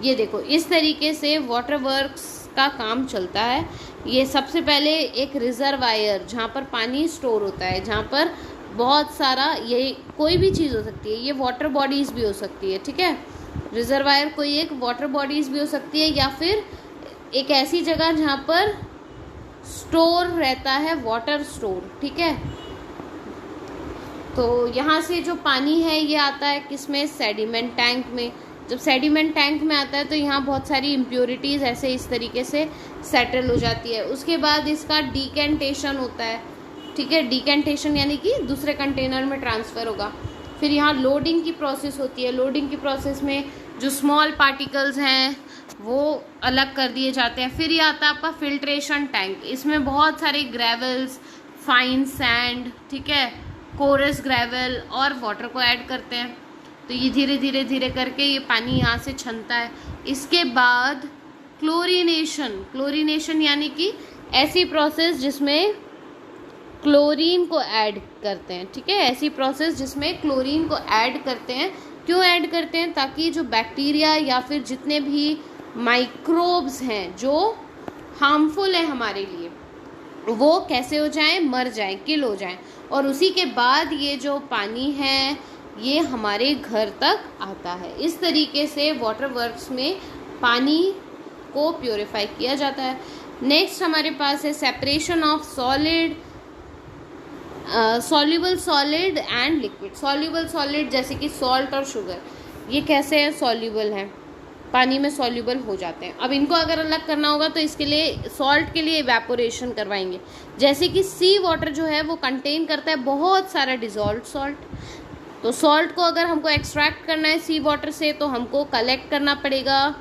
ये देखो इस तरीके से वाटर वर्क्स का काम चलता है। ये सबसे पहले एक रिजर्वायर जहाँ पर पानी स्टोर होता है, जहाँ पर बहुत सारा, ये कोई भी चीज़ हो सकती है, ये वाटर बॉडीज़ भी हो सकती है, ठीक है। रिजर्वायर कोई एक वाटर बॉडीज़ भी हो सकती है या फिर एक ऐसी जगह जहाँ पर स्टोर रहता है, वाटर स्टोर, ठीक है। तो यहाँ से जो पानी है ये आता है किसमें? सेडिमेंट टैंक में। जब सेडिमेंट टैंक में आता है तो यहाँ बहुत सारी इम्प्योरिटीज़ ऐसे इस तरीके से सेटल हो जाती है। उसके बाद इसका डिकेंटेशन होता है, ठीक है। डिकेंटेशन यानी कि दूसरे कंटेनर में ट्रांसफ़र होगा। फिर यहाँ लोडिंग की प्रोसेस होती है। लोडिंग की प्रोसेस में जो स्मॉल पार्टिकल्स हैं वो अलग कर दिए जाते हैं। फिर ये आता है आपका फिल्ट्रेशन टैंक। इसमें बहुत सारे ग्रेवल्स, फाइन सैंड, ठीक है, कोरस ग्रेवल और वाटर को ऐड करते हैं। तो ये धीरे करके ये पानी यहाँ से छनता है। इसके बाद क्लोरीनेशन यानी कि ऐसी प्रोसेस जिसमें क्लोरीन को ऐड करते हैं, ठीक है। ऐसी प्रोसेस जिसमें क्लोरीन को ऐड करते हैं। क्यों ऐड करते हैं? ताकि जो बैक्टीरिया या फिर जितने भी माइक्रोब्स हैं जो हार्मफुल है हमारे लिए, वो कैसे हो जाएं? मर जाएं, किल हो जाएं। और उसी के बाद ये जो पानी है ये हमारे घर तक आता है। इस तरीके से वाटर वर्क्स में पानी को प्योरीफाई किया जाता है। नेक्स्ट हमारे पास है separation of solid, soluble solid and liquid. Soluble solid जैसे कि सॉल्ट और शुगर, ये कैसे है? सॉल्युबल है, पानी में सॉल्युबल हो जाते हैं। अब इनको अगर अलग करना होगा तो इसके लिए सॉल्ट के लिए इवेपोरेशन करवाएंगे। जैसे कि सी वाटर जो है वो कंटेन करता है बहुत सारा डिज़ोल्व्ड सॉल्ट। तो सॉल्ट को अगर हमको एक्सट्रैक्ट करना है सी वाटर से तो हमको कलेक्ट करना पड़ेगा।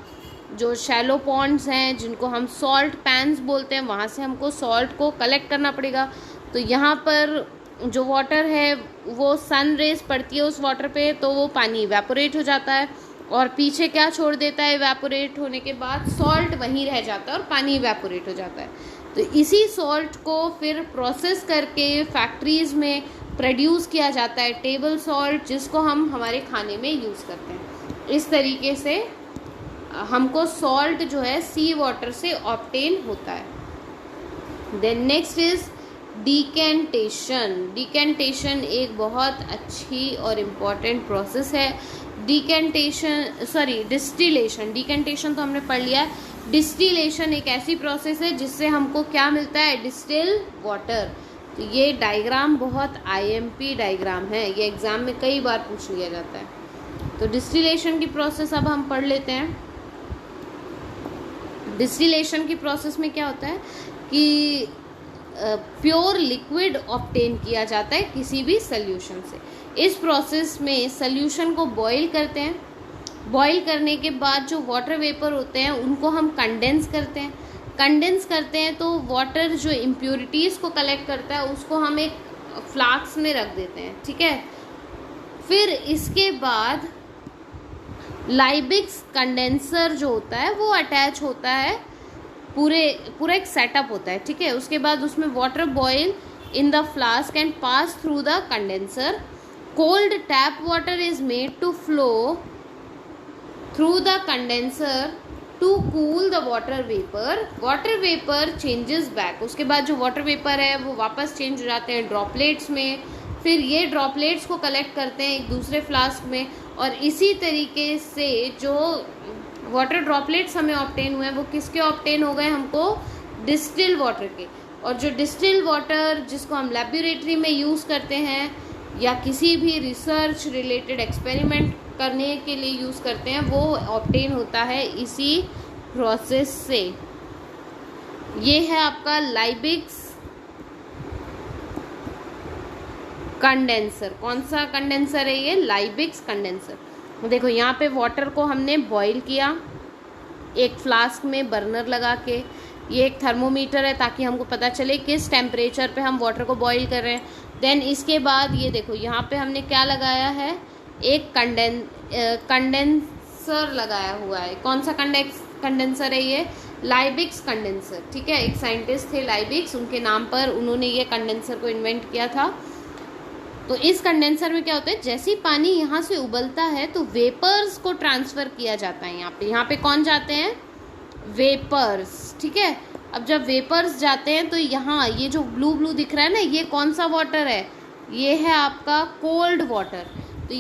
जो शैलो पॉन्ड्स हैं जिनको हम सॉल्ट पैन्स बोलते हैं, वहाँ से हमको सॉल्ट को कलेक्ट करना पड़ेगा। तो यहाँ पर जो वाटर है वो सन रेज पड़ती है उस वाटर पे, तो वो पानी इवेपोरेट हो जाता है और पीछे क्या छोड़ देता है? इवेपोरेट होने के बाद सॉल्ट वहीं रह जाता है और पानी इवेपोरेट हो जाता है। तो इसी सॉल्ट को फिर प्रोसेस करके फैक्ट्रीज़ में प्रोड्यूस किया जाता है टेबल सॉल्ट, जिसको हम हमारे खाने में यूज़ करते हैं। इस तरीके से हमको सॉल्ट जो है सी वाटर से ऑब्टेन होता है। Then next is decantation. Decantation एक बहुत अच्छी और इम्पॉर्टेंट प्रोसेस है। डिस्टिलेशन। डिकेंटेशन तो हमने पढ़ लिया है। डिस्टिलेशन एक ऐसी प्रोसेस है जिससे हमको क्या मिलता है? Distil water. तो ये डायग्राम बहुत IMP डायग्राम है, ये एग्ज़ाम में कई बार पूछ लिया जाता है। तो डिस्टिलेशन की प्रोसेस अब हम पढ़ लेते हैं। डिस्टिलेशन की प्रोसेस में क्या होता है कि प्योर लिक्विड ऑब्टेन किया जाता है किसी भी सोल्यूशन से। इस प्रोसेस में सोल्यूशन को बॉईल करते हैं। बॉईल करने के बाद जो वाटर वेपर होते हैं उनको हम कंडेंस करते हैं। कंडेंस करते हैं तो वाटर जो इम्प्योरिटीज़ को कलेक्ट करता है उसको हम एक फ्लास्क में रख देते हैं, ठीक है। फिर इसके बाद लाइबिक्स कंडेंसर जो होता है वो अटैच होता है, पूरा एक सेटअप होता है, ठीक है। उसके बाद उसमें water boil in the flask and pass through the condenser. Cold tap water is made to flow through the condenser to cool the water vapour. Water vapour changes back. उसके बाद जो वाटर वेपर है वो वापस change हो जाते हैं droplets में। फिर ये ड्रॉपलेट्स को कलेक्ट करते हैं एक दूसरे फ्लास्क में और इसी तरीके से जो वाटर ड्रॉपलेट्स हमें ऑब्टेन हुए हैं वो किसके ऑब्टेन हो गए? हमको डिस्टिल वाटर के। और जो डिस्टिल वाटर जिसको हम लेबोरेटरी में यूज़ करते हैं या किसी भी रिसर्च रिलेटेड एक्सपेरिमेंट करने के लिए यूज़ करते हैं वो ऑब्टेन होता है इसी प्रोसेस से। ये है आपका लाइबिक्स कंडेंसर। कौन सा कंडेंसर है ये? लाइबिक्स कंडेंसर। देखो यहाँ पे वाटर को हमने बॉईल किया एक फ्लास्क में बर्नर लगा के। ये एक थर्मोमीटर है ताकि हमको पता चले किस टेम्परेचर पे हम वाटर को बॉईल कर रहे हैं। देन इसके बाद ये देखो यहाँ पे हमने क्या लगाया है? एक कंडेंसर लगाया हुआ है। कौन सा कंडेंसर है ये? लाइबिक्स कंडेंसर। ठीक है, एक साइंटिस्ट थे लाइबिक्स, उनके नाम पर उन्होंने ये कंडेंसर को इन्वेंट किया था। तो इस कंडेंसर में क्या होता है, जैसे ही पानी यहाँ से उबलता है तो वेपर्स को ट्रांसफर किया जाता है। यहाँ पे कौन जाते हैं? वेपर्स। ठीक है, अब जब वेपर्स जाते हैं तो यहाँ ये जो ब्लू ब्लू दिख रहा है ना, ये कौन सा वाटर है? ये है आपका कोल्ड वाटर। तो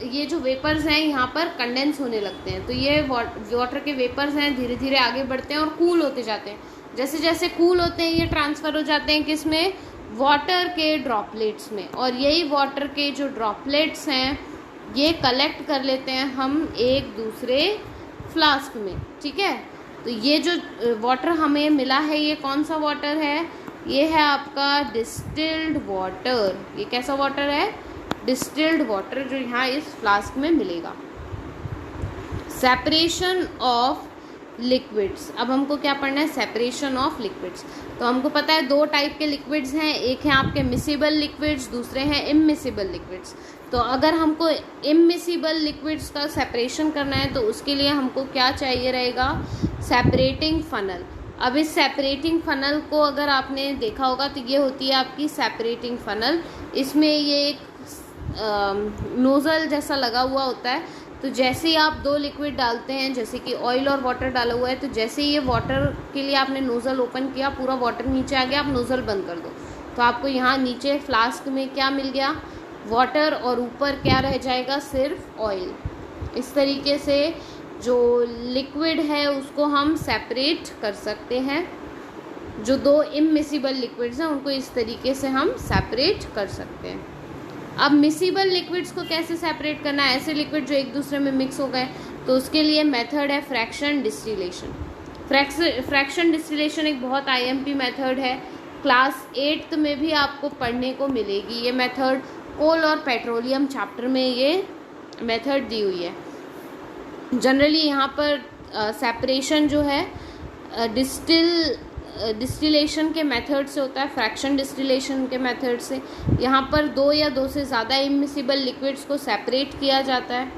ये जो वेपर्स हैं यहाँ पर कंडेंस होने लगते हैं। तो ये वाटर के वेपर्स हैं, धीरे धीरे आगे बढ़ते हैं और कूल होते जाते हैं। जैसे जैसे कूल होते हैं ये ट्रांसफ़र हो जाते हैं किस में? वाटर के ड्रॉपलेट्स में। और यही वाटर के जो ड्रॉपलेट्स हैं ये कलेक्ट कर लेते हैं हम एक दूसरे फ्लास्क में। ठीक है, तो ये जो वाटर हमें मिला है ये कौन सा वाटर है? ये है आपका डिस्टिल्ड वाटर। ये कैसा वाटर है? डिस्टिल्ड वाटर, जो यहाँ इस फ्लास्क में मिलेगा। Separation of liquids. अब हमको क्या पढ़ना है? Separation of liquids. तो हमको पता है दो टाइप के लिक्विड्स हैं, एक है आपके मिसिबल लिक्विड्स, दूसरे हैं इममिसिबल लिक्विड्स। तो अगर हमको इममिसिबल लिक्विड्स का सेपरेशन करना है तो उसके लिए हमको क्या चाहिए रहेगा? Separating funnel. अब इस सेपरेटिंग फनल को अगर आपने देखा होगा तो ये होती है आपकी सेपरेटिंग फनल। इसमें ये एक नोज़ल जैसा लगा हुआ होता है। तो जैसे ही आप दो लिक्विड डालते हैं, जैसे कि ऑयल और वाटर डाला हुआ है, तो जैसे ही ये वाटर के लिए आपने नोज़ल ओपन किया, पूरा वाटर नीचे आ गया, आप नोज़ल बंद कर दो तो आपको यहाँ नीचे फ्लास्क में क्या मिल गया? वाटर, और ऊपर क्या रह जाएगा? सिर्फ ऑयल। इस तरीके से जो लिक्विड है उसको हम सेपरेट कर सकते हैं। जो दो इममिसिबल लिक्विड्स हैं उनको इस तरीके से हम सेपरेट कर सकते हैं। अब मिसिबल लिक्विड्स को कैसे सेपरेट करना है? ऐसे लिक्विड जो एक दूसरे में मिक्स हो गए, तो उसके लिए मेथड है फ्रैक्शन डिस्टिलेशन। फ्रैक्शन डिस्टिलेशन एक बहुत आईएमपी मेथड है, क्लास 8th में भी आपको पढ़ने को मिलेगी। ये मेथड कोल और पेट्रोलियम चैप्टर में ये मेथड दी हुई है। जनरली यहाँ पर सेपरेशन जो है डिस्टिलेशन के मेथड से होता है, फ्रैक्शन डिस्टिलेशन के मेथड से। यहाँ पर दो या दो से ज़्यादा इममिसिबल लिक्विड्स को सेपरेट किया जाता है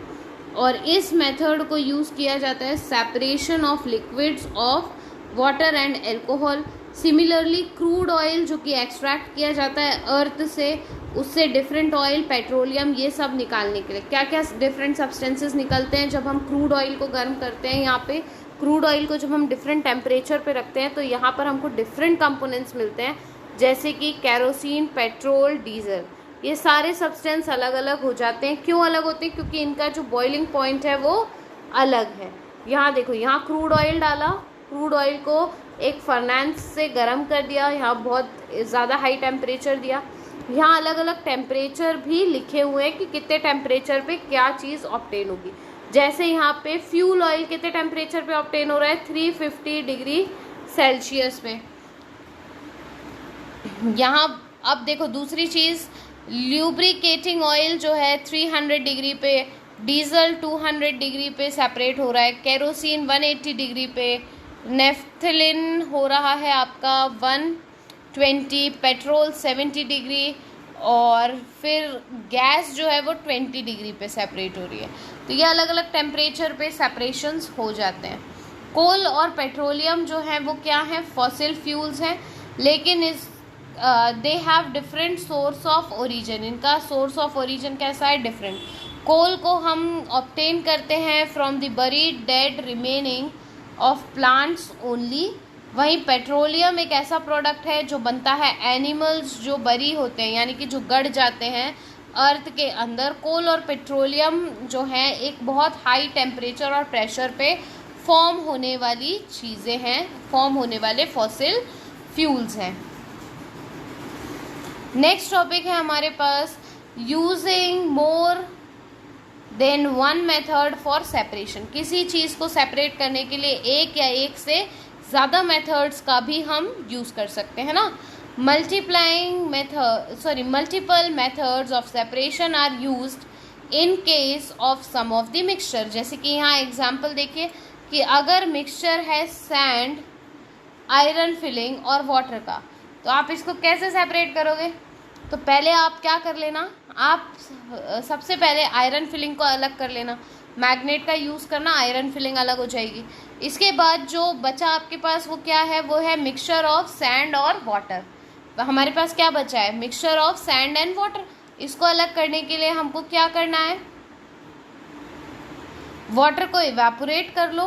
और इस मेथड को यूज़ किया जाता है separation of liquids of water and alcohol. Similarly crude oil जो कि एक्सट्रैक्ट किया जाता है अर्थ से, उससे डिफरेंट ऑयल, पेट्रोलियम, ये सब निकालने के लिए क्या क्या डिफरेंट सब्सटेंसेस निकलते हैं जब हम क्रूड ऑयल को गर्म करते हैं। यहाँ पे क्रूड ऑयल को जब हम डिफरेंट टेम्परेचर पे रखते हैं तो यहाँ पर हमको डिफरेंट कंपोनेंट्स मिलते हैं, जैसे कि कैरोसिन, पेट्रोल, डीजल। ये सारे सब्सटेंस अलग अलग हो जाते हैं। क्यों अलग होते हैं? क्योंकि इनका जो बॉइलिंग पॉइंट है वो अलग है। यहाँ देखो, यहाँ क्रूड ऑयल डाला, क्रूड ऑयल को एक फर्नेंस से गर्म कर दिया, यहाँ बहुत ज़्यादा हाई टेम्परेचर दिया। यहाँ अलग अलग टेम्परेचर भी लिखे हुए हैं कि कितने टेम्परेचर पे क्या चीज़ ऑब्टेन होगी। जैसे यहाँ पे फ्यूल ऑयल कितने टेम्परेचर पे ऑब्टेन हो रहा है? 350 डिग्री सेल्सियस में। यहाँ अब देखो दूसरी चीज़, ल्यूब्रिकेटिंग ऑयल जो है 300 डिग्री पे, डीजल 200 डिग्री पे सेपरेट हो रहा है, केरोसिन 180 डिग्री पे, नेफ्थलिन हो रहा है आपका 120, पेट्रोल 70 डिग्री, और फिर गैस जो है वो 20 डिग्री पे सेपरेट हो रही है। तो ये अलग अलग टेम्परेचर पे सेपरेशंस हो जाते हैं। कोल और पेट्रोलियम जो है वो क्या है? फॉसिल फ्यूल्स हैं, लेकिन इस they have different source of origin. इनका सोर्स ऑफ ओरिजिन कैसा है? डिफरेंट। कोल को हम ऑब्टेन करते हैं from the buried dead remaining of plants only. वहीं पेट्रोलियम एक ऐसा प्रोडक्ट है जो बनता है एनिमल्स जो बरी होते हैं, यानी कि जो गड़ जाते हैं अर्थ के अंदर। कोल और पेट्रोलियम जो है एक बहुत हाई टेम्परेचर और प्रेशर पे फॉर्म होने वाली चीज़ें हैं, फॉर्म होने वाले फॉसिल फ्यूल्स हैं। नेक्स्ट टॉपिक है हमारे पास using more than one method for separation. किसी चीज़ को सेपरेट करने के लिए एक या एक से ज़्यादा मेथड्स का भी हम यूज़ कर सकते हैं ना। Multiple methods of separation are used in case of some of the mixture. जैसे कि यहाँ एग्जांपल देखिए कि अगर मिक्सचर है सैंड, आयरन फिलिंग और वाटर का, तो आप इसको कैसे सेपरेट करोगे? तो पहले आप क्या कर लेना, आप सबसे पहले आयरन फिलिंग को अलग कर लेना, मैग्नेट का यूज़ करना, आयरन फिलिंग अलग हो जाएगी। इसके बाद जो बचा आपके पास वो क्या है, वो है मिक्सचर ऑफ सैंड और वाटर। हमारे पास क्या बचा है, mixture of sand and water. इसको अलग करने के लिए हमको क्या करना है, वाटर को इवेपोरेट कर लो,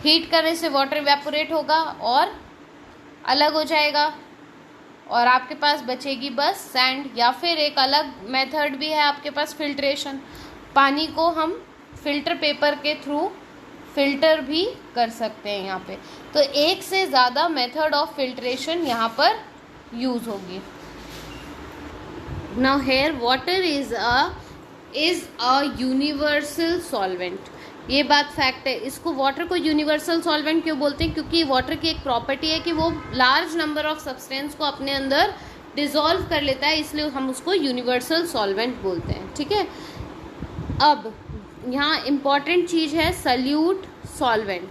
हीट करने से वाटर इवेपोरेट होगा और अलग हो जाएगा, और आपके पास बचेगी बस सैंड। या फिर एक अलग मेथड भी है आपके पास, फिल्ट्रेशन। पानी को हम फिल्टर पेपर के थ्रू फिल्टर भी कर सकते हैं यहाँ पे। तो एक से ज़्यादा मेथड ऑफ फिल्ट्रेशन यहाँ पर यूज़ होगी। Now here water is a universal solvent. ये बात फैक्ट है। इसको वाटर को यूनिवर्सल सॉल्वेंट क्यों बोलते हैं, क्योंकि वाटर की एक प्रॉपर्टी है कि वो लार्ज नंबर ऑफ सब्सटेंस को अपने अंदर डिसॉल्व कर लेता है, इसलिए हम उसको यूनिवर्सल सॉल्वेंट बोलते हैं। ठीक है, अब यहाँ इम्पॉर्टेंट चीज़ है सल्यूट सॉल्वेंट।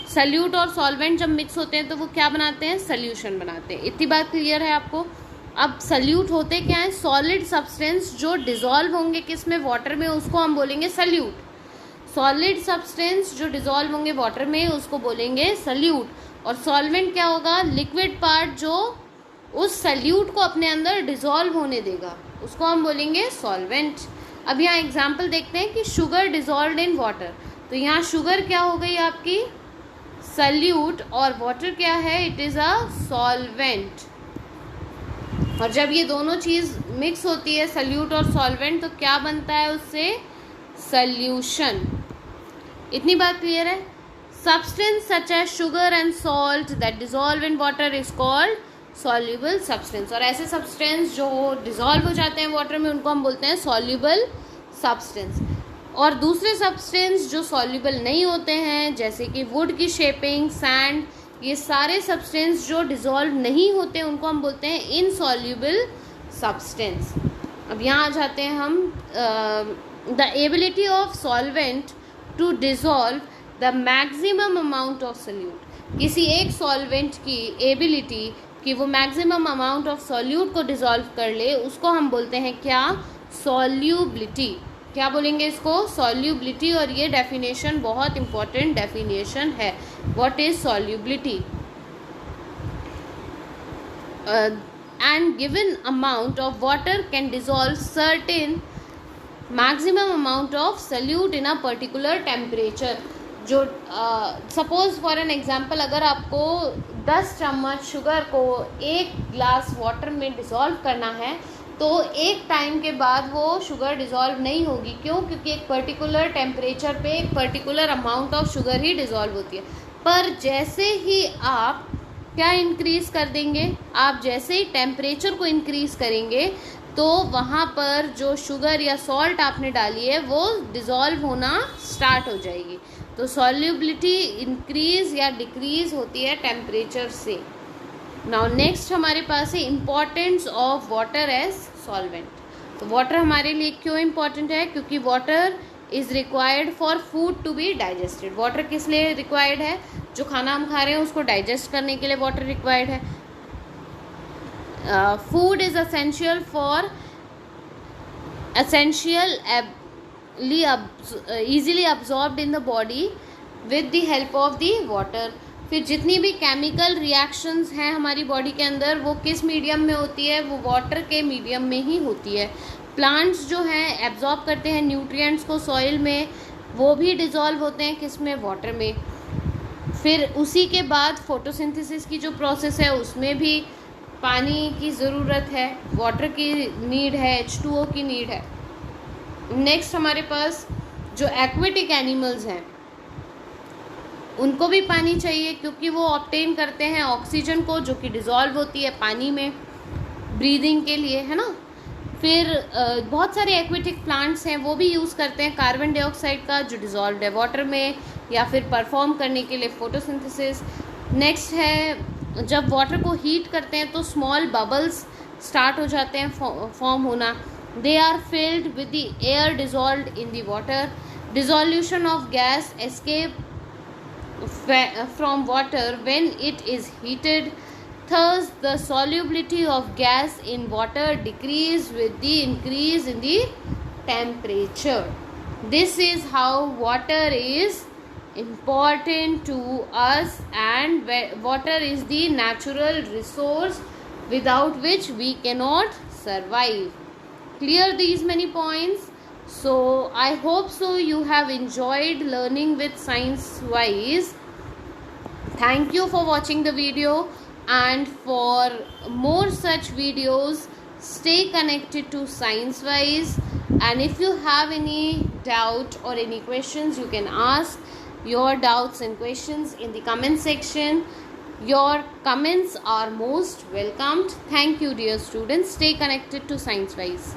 सल्यूट और सॉल्वेंट जब मिक्स होते हैं तो वो क्या बनाते हैं, सल्यूशन बनाते हैं। इतनी बात क्लियर है आपको। अब सल्यूट होते क्या है, सॉलिड सब्सटेंस जो डिसॉल्व होंगे किस में, वाटर में, उसको हम बोलेंगे सल्यूट। सॉलिड सब्सटेंस जो डिसॉल्व होंगे वाटर में उसको बोलेंगे सल्यूट। और सॉल्वेंट क्या होगा, लिक्विड पार्ट जो उस सल्यूट को अपने अंदर डिसॉल्व होने देगा, उसको हम बोलेंगे सॉल्वेंट। अब यहाँ एग्जांपल देखते हैं कि शुगर डिसॉल्व्ड इन वाटर। तो यहाँ शुगर क्या हो गई आपकी, सल्यूट, और वाटर क्या है, इट इज़ अ सॉल्वेंट। और जब ये दोनों चीज़ मिक्स होती है, सल्यूट और सॉल्वेंट, तो क्या बनता है उससे, सल्यूशन। इतनी बात क्लियर है। Substance such as sugar and salt that dissolve in water is called soluble substance. और ऐसे सब्सटेंस जो डिसॉल्व हो जाते हैं वाटर में उनको हम बोलते हैं सॉल्युबल सब्सटेंस। और दूसरे सब्सटेंस जो सॉल्युबल नहीं होते हैं, जैसे कि वुड की शेपिंग, सैंड, ये सारे सब्सटेंस जो डिसॉल्व नहीं होते उनको हम बोलते हैं इनसॉल्युबल सब्सटेंस। अब यहाँ आ जाते हैं हम, the ability of solvent to dissolve the maximum amount of solute। किसी एक सॉल्वेंट की एबिलिटी कि वो मैक्सिमम अमाउंट ऑफ सॉल्यूट को डिसॉल्व कर ले, उसको हम बोलते हैं क्या, सॉल्यूबिलिटी। क्या बोलेंगे इसको, सॉल्यूबिलिटी। और ये डेफिनेशन बहुत इंपॉर्टेंट डेफिनेशन है, what is solubility. And given amount of water can dissolve certain maximum amount of solute in a particular temperature. जो सपोज फॉर एन एग्जांपल, अगर आपको 10 चम्मच शुगर को 1 ग्लास वाटर में डिसॉल्व करना है, तो एक टाइम के बाद वो शुगर डिसॉल्व नहीं होगी। क्यों, क्योंकि एक पर्टिकुलर टेम्परेचर पे एक particular amount of sugar he dissolve होती है। पर जैसे ही आप क्या इंक्रीज़ कर देंगे, आप जैसे ही टेम्परेचर को इंक्रीज़ करेंगे, तो वहाँ पर जो शुगर या सॉल्ट आपने डाली है वो डिसॉल्व होना स्टार्ट हो जाएगी। तो सॉल्युबिलिटी इंक्रीज या डिक्रीज होती है टेम्परेचर से। नाउ नेक्स्ट हमारे पास है importance of water as solvent. तो वाटर हमारे लिए क्यों इम्पॉर्टेंट है, क्योंकि water is required for food to be digested. Water किस लिए रिक्वायर्ड है, जो खाना हम खा रहे हैं उसको डाइजेस्ट करने के लिए वाटर रिक्वायर्ड है। Food is essential easily absorbed in the body with the help of the water। फिर जितनी भी केमिकल रिएक्शंस हैं हमारी बॉडी के अंदर, वो किस मीडियम में होती है, वो वाटर के मीडियम में ही होती है। प्लांट्स जो हैं एब्जॉर्ब करते हैं न्यूट्रिएंट्स को सॉइल में, वो भी डिसॉल्व होते हैं किस में, वाटर में। फिर उसी के बाद फोटोसिंथेसिस की जो प्रोसेस है उसमें भी पानी की ज़रूरत है, वाटर की नीड है, H2O की नीड है। नेक्स्ट हमारे पास जो एक्वेटिक एनिमल्स हैं उनको भी पानी चाहिए, क्योंकि वो ऑब्टेन करते हैं ऑक्सीजन को, जो कि डिसॉल्व होती है पानी में ब्रीदिंग के लिए, है ना। फिर बहुत सारे एक्वेटिक प्लांट्स हैं, वो भी यूज़ करते हैं कार्बन डाइऑक्साइड का, जो डिसॉल्व है वाटर में, या फिर परफॉर्म करने के लिए फोटोसिंथेसिस। नेक्स्ट है जब वाटर को हीट करते हैं तो स्मॉल बबल्स स्टार्ट हो जाते हैं फॉर्म होना। They are filled with the air dissolved in the water. Dissolution of gas escape from water when it is heated. Thus, the solubility of gas in water decrease with the increase in the temperature. This is how water is important to us, and water is the natural resource without which we cannot survive. Clear these many points? So I hope so you have enjoyed learning with Science Wise. Thank you for watching the video, and for more such videos stay connected to Science Wise. And if you have any doubt or any questions, you can ask your doubts and questions in the comment section. Your comments are most welcomed. Thank you, dear students. Stay connected to Science Wise.